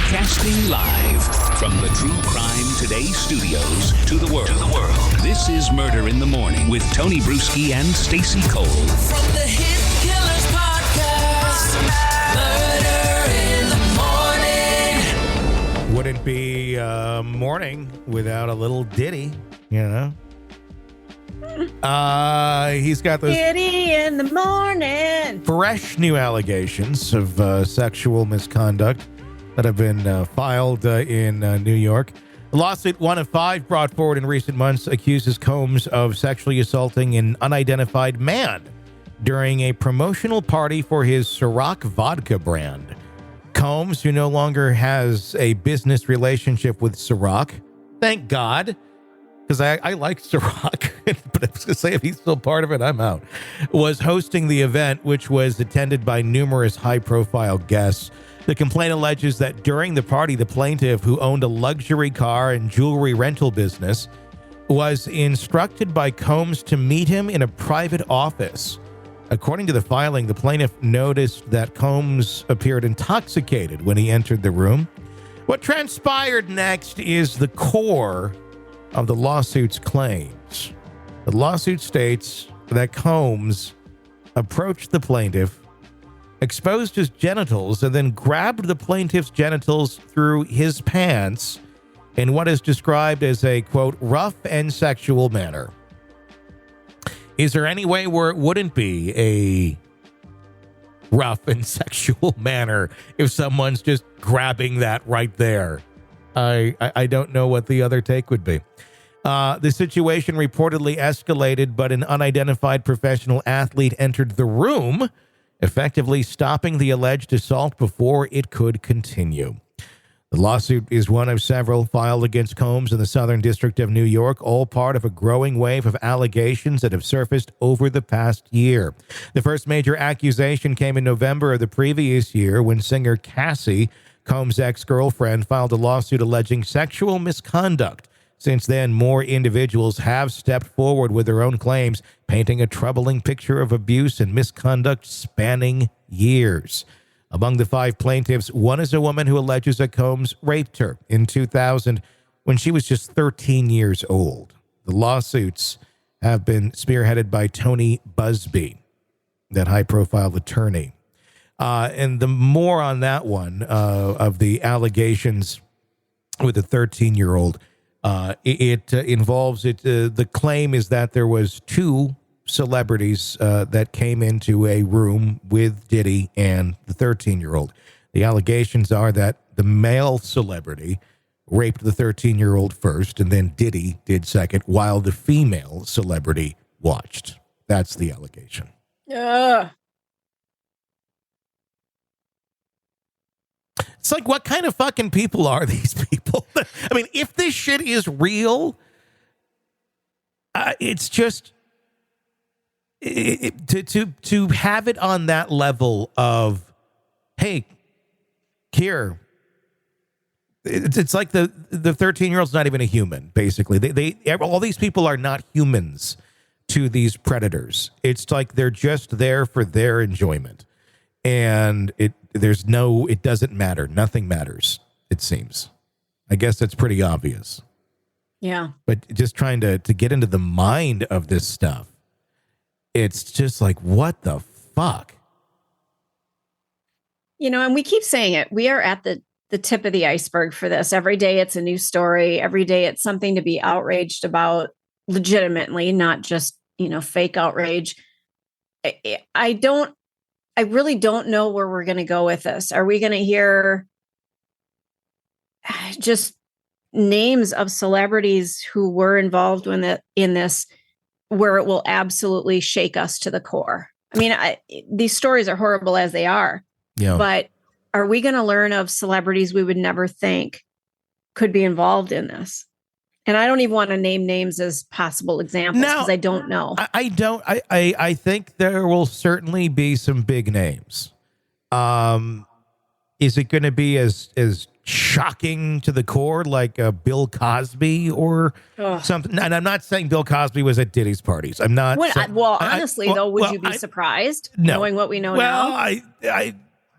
Broadcasting live from the True Crime Today studios to the world. This is Murder in the Morning with Tony Bruschi and Stacey Cole. From the Hit Killers Podcast, Murder in the Morning. Wouldn't be morning without a little Diddy, you know? He's got those Diddy in the morning. fresh new allegations of sexual misconduct that have been filed in New York. Lawsuit 1 of 5 brought forward in recent months accuses Combs of sexually assaulting an unidentified man during a promotional party for his Ciroc vodka brand. Combs, who no longer has a business relationship with Ciroc, thank God, because I like Ciroc, but I was going to say if he's still part of it, I'm out, was hosting the event, which was attended by numerous high-profile guests. The complaint alleges that during the party, the plaintiff, who owned a luxury car and jewelry rental business, was instructed by Combs to meet him in a private office. According to the filing, the plaintiff noticed that Combs appeared intoxicated when he entered the room. What transpired next is the core of the lawsuit's claims. The lawsuit states that Combs approached the plaintiff, exposed his genitals, and then grabbed the plaintiff's genitals through his pants in what is described as a, quote, rough and sexual manner. Is there any way where it wouldn't be a rough and sexual manner if someone's just grabbing that right there? I don't know what the other take would be. The situation reportedly escalated, but an unidentified professional athlete entered the room, effectively stopping the alleged assault before it could continue. The lawsuit is one of several filed against Combs in the Southern District of New York, all part of a growing wave of allegations that have surfaced over the past year. The first major accusation came in November of the previous year when singer Cassie, Combs' ex-girlfriend, filed a lawsuit alleging sexual misconduct. Since then, more individuals have stepped forward with their own claims, painting a troubling picture of abuse and misconduct spanning years. Among the 5 plaintiffs, one is a woman who alleges that Combs raped her in 2000 when she was just 13 years old. The lawsuits have been spearheaded by Tony Busby, that high-profile attorney. And the more on that one of the allegations with the 13-year-old, it involves it. The claim is that there was 2 celebrities that came into a room with Diddy and the 13-year-old. The allegations are that the male celebrity raped the 13-year-old first, and then Diddy did second, while the female celebrity watched. That's the allegation. It's like, what kind of fucking people are these people? I mean, if this shit is real, it's just to have it on that level of, hey, here. It's like the 13-year-old's not even a human. Basically, they all these people are not humans to these predators. It's like they're just there for their enjoyment, and it doesn't matter. Nothing matters, it seems. I guess that's pretty obvious. Yeah. But just trying to get into the mind of this stuff, it's just like, what the fuck? You know, and we keep saying it. We are at the tip of the iceberg for this. Every day it's a new story. Every day it's something to be outraged about legitimately, not just, fake outrage. I really don't know where we're going to go with this. Are we going to hear just names of celebrities who were involved in this, where it will absolutely shake us to the core? I mean, these stories are horrible as they are, but are we going to learn of celebrities we would never think could be involved in this? And I don't even want to name names as possible examples because I don't know. I don't. I think there will certainly be some big names. Is it going to be as shocking to the core like Bill Cosby or something? And I'm not saying Bill Cosby was at Diddy's parties. I'm not. Honestly, would you be surprised knowing what we know now? Well,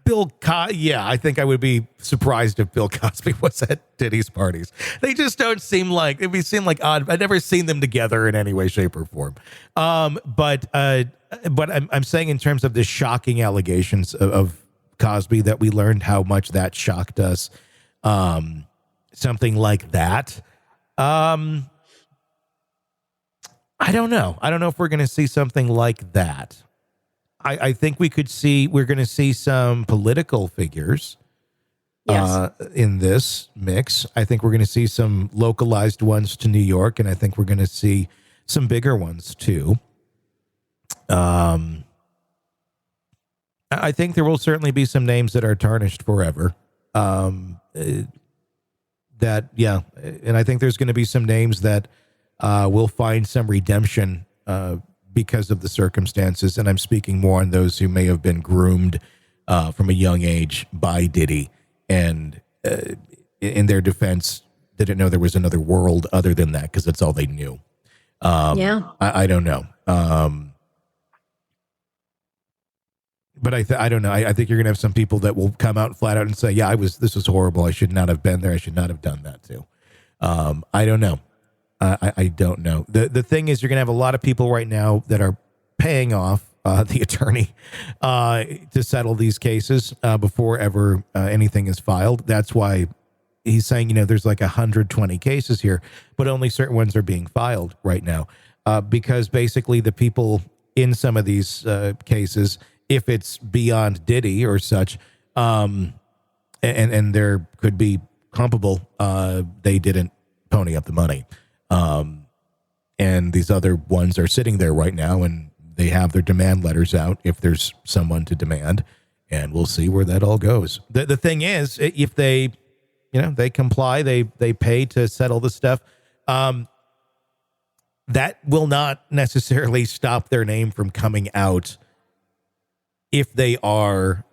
I think I would be surprised if Bill Cosby was at Diddy's parties. They just don't seem like, they seem like odd. I've never seen them together in any way, shape, or form. But I'm saying in terms of the shocking allegations of Cosby that we learned how much that shocked us. Something like that. I don't know. I don't know if we're going to see something like that. I think we're going to see some political figures in this mix. I think we're going to see some localized ones to New York, and I think we're going to see some bigger ones too. I think there will certainly be some names that are tarnished forever. And I think there's going to be some names that will find some redemption because of the circumstances, and I'm speaking more on those who may have been groomed from a young age by Diddy, and in their defense, didn't know there was another world other than that because that's all they knew. I don't know. But I don't know. I think you're going to have some people that will come out flat out and say, this was horrible. I should not have been there. I should not have done that too. I don't know. I don't know. The thing is, you're going to have a lot of people right now that are paying off the attorney to settle these cases before ever anything is filed. That's why he's saying, there's like 120 cases here, but only certain ones are being filed right now because basically the people in some of these cases, if it's beyond Diddy or such, and there could be comparable, they didn't pony up the money. And these other ones are sitting there right now and they have their demand letters out if there's someone to demand, and we'll see where that all goes. The thing is, if they, they comply, they pay to settle the stuff, that will not necessarily stop their name from coming out if they are,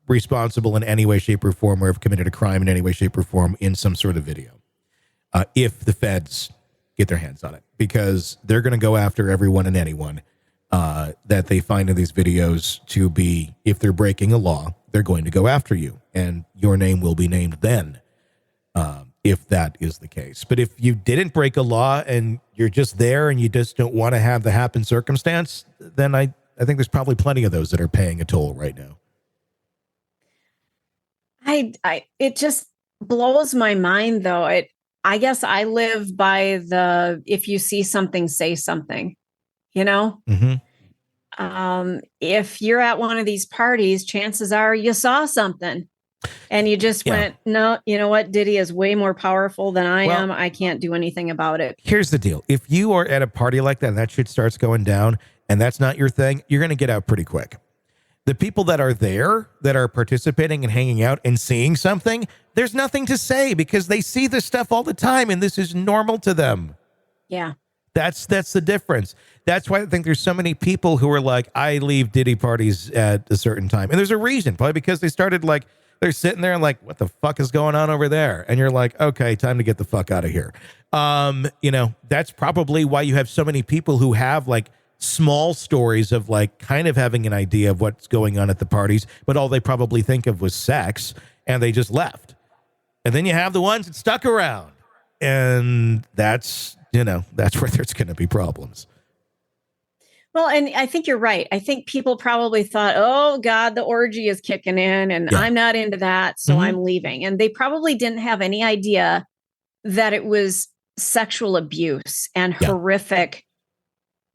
responsible in any way, shape, or form, or have committed a crime in any way, shape, or form in some sort of video. If the feds get their hands on it, because they're going to go after everyone and anyone that they find in these videos to be, if they're breaking a law, they're going to go after you, and your name will be named then, if that is the case. But if you didn't break a law and you're just there and you just don't want to have the happen circumstance, then I think there's probably plenty of those that are paying a toll right now. It just blows my mind, though. I guess I live by the, if you see something, say something, Mm-hmm. If you're at one of these parties, chances are you saw something and you just went, no, you know what? Diddy is way more powerful than I am. I can't do anything about it. Here's the deal. If you are at a party like that and that shit starts going down and that's not your thing, you're going to get out pretty quick. The people that are there, that are participating and hanging out and seeing something, there's nothing to say because they see this stuff all the time and this is normal to them. Yeah. That's the difference. That's why I think there's so many people who are like, I leave Diddy parties at a certain time. And there's a reason, probably because they started like, they're sitting there and like, what the fuck is going on over there? And you're like, okay, time to get the fuck out of here. That's probably why you have so many people who have like small stories of like kind of having an idea of what's going on at the parties, but all they probably think of was sex and they just left. And then you have the ones that stuck around, and that's where there's going to be problems. Well, and I think you're right. I think people probably thought, oh God, the orgy is kicking in and I'm not into that. So I'm leaving. And they probably didn't have any idea that it was sexual abuse and horrific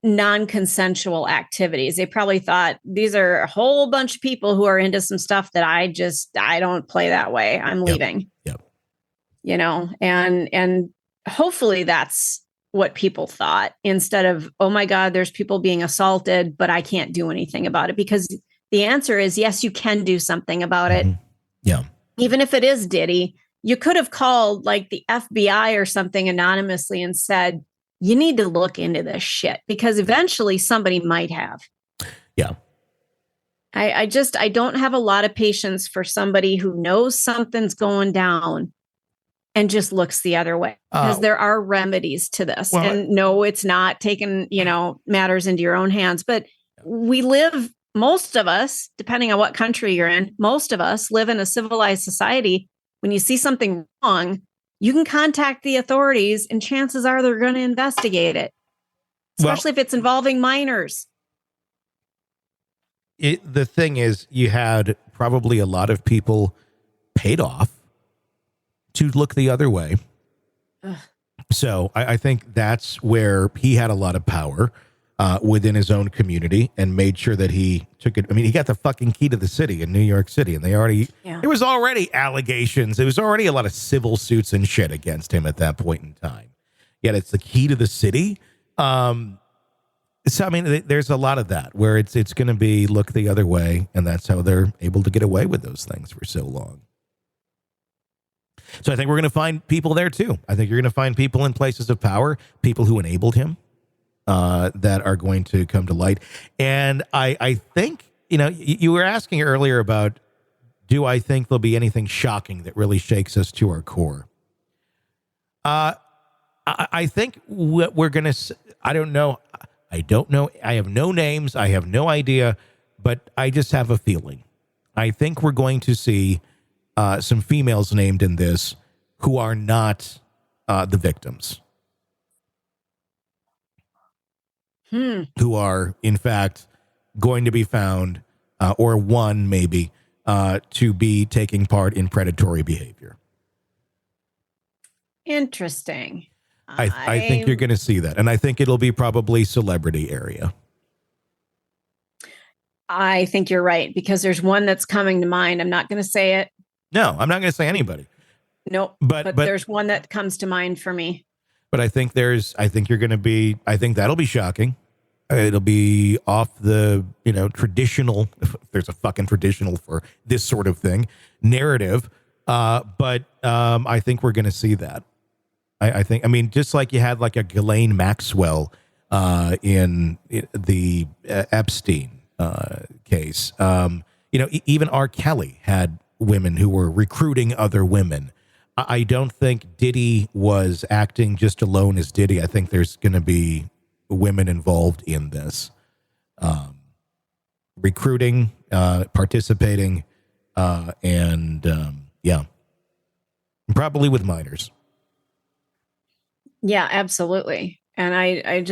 non-consensual activities. They probably thought these are a whole bunch of people who are into some stuff that I don't play that way. I'm leaving. Yep. And hopefully that's what people thought, instead of, oh my God, there's people being assaulted, but I can't do anything about it. Because the answer is yes, you can do something about it. Yeah. Even if it is Diddy, you could have called like the FBI or something anonymously and said, you need to look into this shit, because eventually somebody might have. Yeah. I don't have a lot of patience for somebody who knows something's going down and just looks the other way, because there are remedies to this. And no, it's not taking, matters into your own hands, but we live most of us, depending on what country you're in, most of us live in a civilized society. When you see something wrong, you can contact the authorities and chances are they're going to investigate it, especially if it's involving minors. The thing is, you had probably a lot of people paid off to look the other way. Ugh. So I think that's where he had a lot of power within his own community and made sure that he took it. I mean, he got the fucking key to the city in New York City, and there was already allegations. There was already a lot of civil suits and shit against him at that point in time. Yet it's the key to the city. So, I mean, there's a lot of that where it's going to be look the other way, and that's how they're able to get away with those things for so long. So I think we're going to find people there, too. I think you're going to find people in places of power, people who enabled him, that are going to come to light. And I think, you were asking earlier about, do I think there'll be anything shocking that really shakes us to our core? I think what we're going to, I don't know. I have no names. I have no idea, but I just have a feeling. I think we're going to see some females named in this who are not the victims. Who are, in fact, going to be found, or one maybe, to be taking part in predatory behavior. Interesting. I think you're going to see that. And I think it'll be probably celebrity area. I think you're right, because there's one that's coming to mind. I'm not going to say it. No, I'm not going to say anybody. Nope. But there's one that comes to mind for me. But I think you're going to be, I think that'll be shocking. It'll be off the, traditional, if there's a fucking traditional for this sort of thing, narrative. But I think we're going to see that. I think, just like you had like a Ghislaine Maxwell in the Epstein case, even R. Kelly had women who were recruiting other women. I don't think Diddy was acting just alone as Diddy. I think there's going to be women involved in this, recruiting, participating, and probably with minors. Yeah, absolutely. And I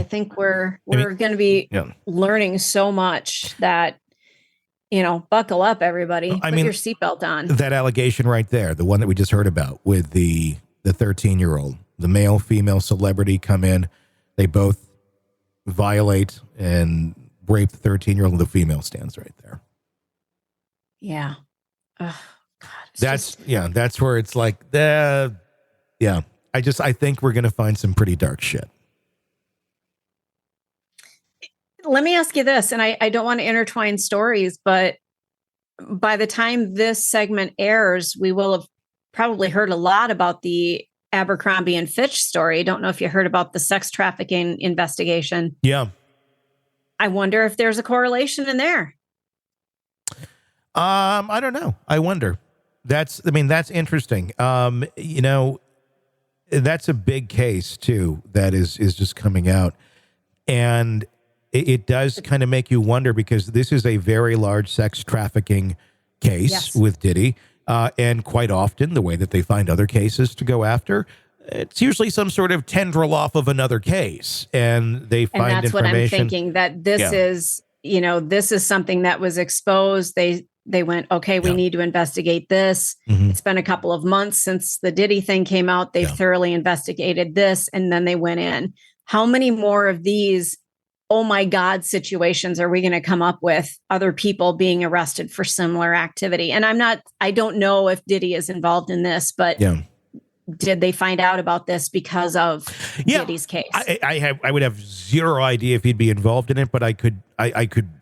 think we're going to be learning so much that, buckle up, everybody. Put your seatbelt on. That allegation right there, the one that we just heard about with the 13-year-old, the male, female celebrity come in. They both violate and rape the 13-year-old, and the female stands right there. Yeah. Ugh, God, that's where it's like, I think we're going to find some pretty dark shit. Let me ask you this, and I don't want to intertwine stories, but by the time this segment airs, we will have probably heard a lot about the Abercrombie and Fitch story. Don't know if you heard about the sex trafficking investigation. Yeah. I wonder if there's a correlation in there. I don't know. I wonder. That's interesting. That's a big case too. That is just coming out, and it does kind of make you wonder, because this is a very large sex trafficking case with Diddy, and quite often the way that they find other cases to go after, it's usually some sort of tendril off of another case, and they find and that's information. What I'm thinking, that this is, this is something that was exposed. They went, okay, we need to investigate this. Mm-hmm. It's been a couple of months since the Diddy thing came out. They've thoroughly investigated this, and then they went in. How many more of these, oh my God, situations are we going to come up with, other people being arrested for similar activity? And I don't know if Diddy is involved in this, but did they find out about this because of Diddy's case? I would have zero idea if he'd be involved in it, but I could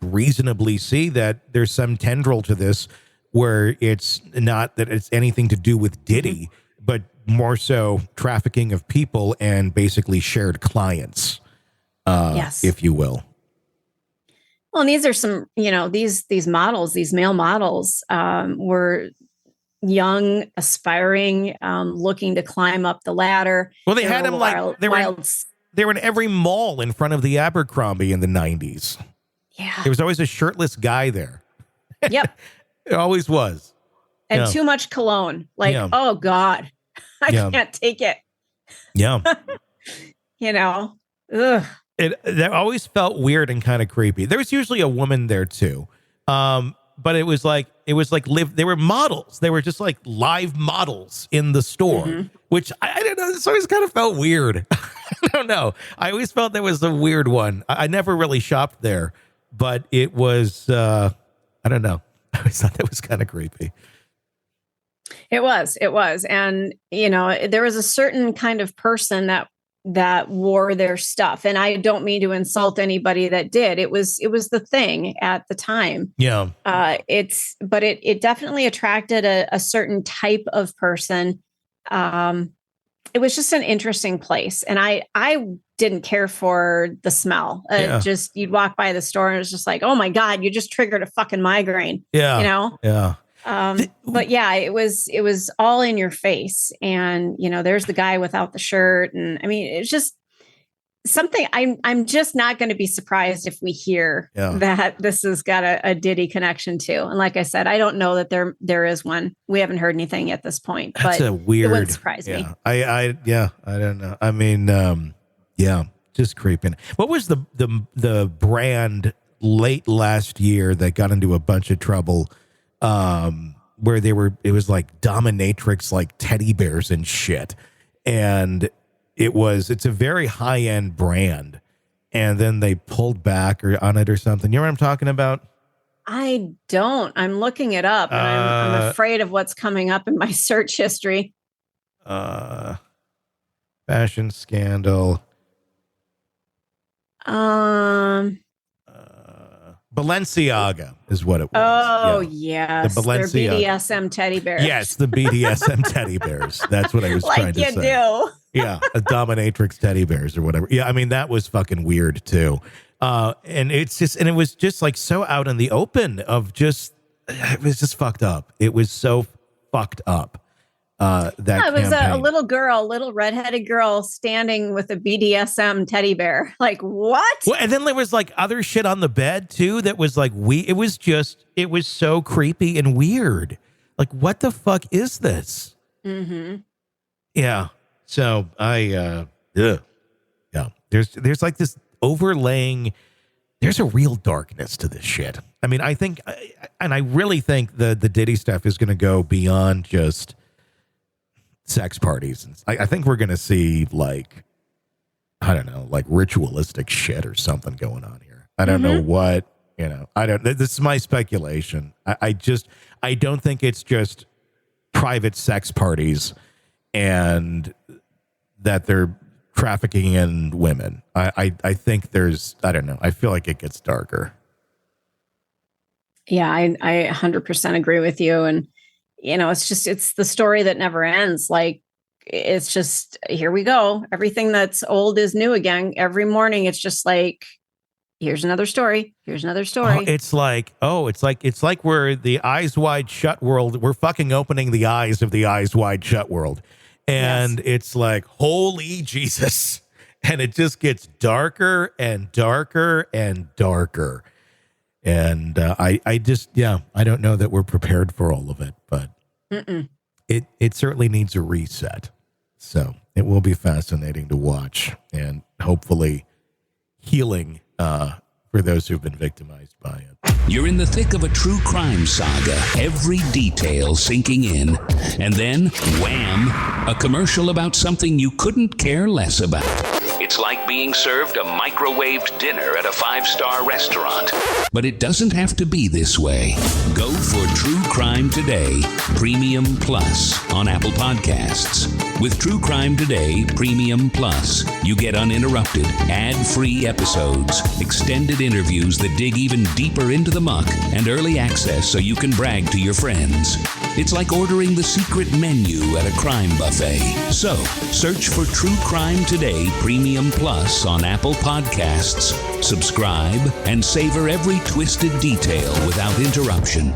reasonably see that there's some tendril to this where it's not that it's anything to do with Diddy, but more so trafficking of people and basically shared clients, if you will. Well, and these are some, these models, these male models, were young, aspiring, looking to climb up the ladder. Well, they had him they were in every mall in front of the Abercrombie in the 90s. Yeah. There was always a shirtless guy there. Yep. It always was. And Yeah. too much cologne. Like, Yeah. oh God, I Yeah. can't take it. Yeah. Ugh. That always felt weird and kind of creepy. There was usually a woman there too. But it was like they were models. They were just like live models in the store, which I don't know. This always kind of felt weird. I don't know. I always felt there was a weird one. I never really shopped there, but it was, I don't know. I always thought that was kind of creepy. It was. And, there was a certain kind of person that wore their stuff. And I don't mean to insult anybody that did. It was the thing at the time. Yeah. But it definitely attracted a certain type of person. It was just an interesting place. And I didn't care for the smell. Just, you'd walk by the store and it was just like, oh my God, you just triggered a fucking migraine. Yeah. Yeah. But yeah, it was all in your face. And, there's the guy without the shirt. And I mean, it's just something I'm just not going to be surprised if we hear that this has got a Diddy connection to. And like I said, I don't know that there is one. We haven't heard anything at this point, That's but a weird, it wouldn't surprise me. I don't know. I mean, just creeping. What was the brand late last year that got into a bunch of trouble? Where it was like dominatrix, like teddy bears and shit. And it's a very high end brand. And then they pulled back on it or something. You know what I'm talking about? I don't. I'm looking it up and I'm afraid of what's coming up in my search history. Fashion scandal. Balenciaga is what it was. Oh, yes. The Balenciaga. They're BDSM teddy bears. Yes, the BDSM teddy bears. That's what I was trying to say. Like you do. Yeah, a dominatrix teddy bears or whatever. Yeah, I mean, that was fucking weird, too. And it was just like so out in the open it was just fucked up. It was so fucked up. It was a little redheaded girl standing with a BDSM teddy bear. Like, what? Well, and then there was like other shit on the bed too that was like it was so creepy and weird. Like, what the fuck is this? Mm-hmm. Yeah. So yeah. There's like this overlaying. There's a real darkness to this shit. I mean, I really think the Diddy stuff is going to go beyond just sex parties. I think we're going to see like, I don't know, like ritualistic shit or something going on here. I don't know what, this is my speculation. I don't think it's just private sex parties and that they're trafficking in women. I think I don't know. I feel like it gets darker. Yeah, I 100% agree with you. And it's the story that never ends. Like, it's just, here we go. Everything that's old is new again. Every morning, it's just like, here's another story. Here's another story. It's like we're the eyes wide shut world. We're fucking opening the eyes of the eyes wide shut world. And It's like, holy Jesus. And it just gets darker and darker and darker. And I don't know that we're prepared for all of it, but it certainly needs a reset. So it will be fascinating to watch and hopefully healing for those who've been victimized by it. You're in the thick of a true crime saga, every detail sinking in, and then, wham, a commercial about something you couldn't care less about. It's like being served a microwaved dinner at a 5-star restaurant. But it doesn't have to be this way. Go for True Crime Today, Premium Plus on Apple Podcasts. With True Crime Today, Premium Plus, you get uninterrupted, ad-free episodes, extended interviews that dig even deeper into the muck, and early access so you can brag to your friends. It's like ordering the secret menu at a crime buffet. So, search for True Crime Today, Premium Plus on Apple Podcasts, subscribe, and savor every twisted detail without interruption.